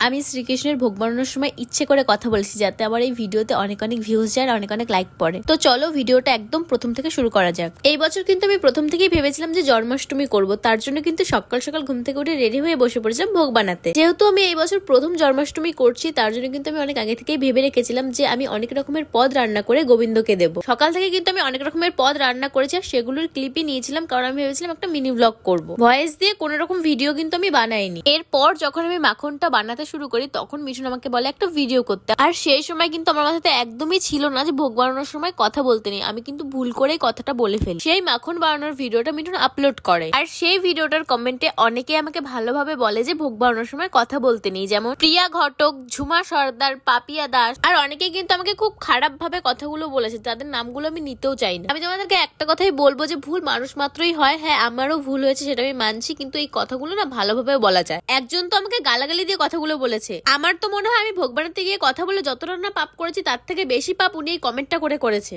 আমি শ্রীকৃষ্ণের ভোগ বানানোর সময় ইচ্ছে করে কথা বলেছি যাতে আমার এই ভিডিওতে অনেক অনেক ভিউজ যায় আর অনেক অনেক লাইক পড়ে। তো চলো ভিডিওটা একদম প্রথম থেকে শুরু করা যাক। এই বছর কিন্তু আমি প্রথম থেকেই ভেবেছিলাম যে জন্মাষ্টমী করব, তার জন্য কিন্তু সকাল সকাল ঘুম থেকে উঠে রেডি হয়ে বসে পড়েছিলাম ভোগ বানাতে। যেহেতু আমি এই বছর প্রথম জন্মাষ্টমী করছি তার জন্য কিন্তু আমি অনেক আগে থেকেই ভেবে রেখেছিলাম যে আমি অনেক রকমের পদ রান্না করে গোবিন্দকে দেবো। সকাল থেকে কিন্তু আমি অনেক রকমের পদ রান্না করেছি আর সেগুলোর ক্লিপই নিয়েছিলাম, কারণ আমি ভেবেছিলাম একটা মিনি ব্লগ করবো। ভয়েস দিয়ে কোনো রকম ভিডিও কিন্তু আমি বানাইনি। এরপর যখন আমি মাখনটা বানাতে শুরু করি তখন মিঠুন আমাকে বলে একটা ভিডিও করতে, আর সেই সময় কিন্তু আমার মাথাতে একদমই ছিল না যে ভোগ বানানোর সময় কথা বলতে নেই। আমি কিন্তু ভুল করেই কথাটা বলে ফেলি। সেই মাখন বানানোর ভিডিওটা মিঠুন আপলোড করে, আর সেই ভিডিওটার কমেন্টে অনেকে আমাকে ভালোভাবে বলে যে ভোগ বানানোর সময় কথা বলতে নেই, যেমন প্রিয়া ঘটক, ঝুমা সর্দার, পাপিয়া দাস, আর অনেকেই কিন্তু আমাকে খুব খারাপ ভাবে কথাগুলো বলেছে। তাদের নামগুলো আমি নিতেও চাই না। আমি তোমাদেরকে একটা কথাই বলবো যে ভুল মানুষ মাত্রই হয়। হ্যাঁ, আমারও ভুল হয়েছে, সেটা আমি মানছি, কিন্তু এই কথাগুলো না ভালোভাবে বলা যায়। একজন তো আমাকে গালাগালি দিয়ে কথাগুলো বলেছে। আমার তো মনে হয় আমি ভোগ বানাতে গিয়ে কথা বলে যতটা না পাপ করেছি তার থেকে বেশি পাপ উনি এই কমেন্টটা করে করেছে।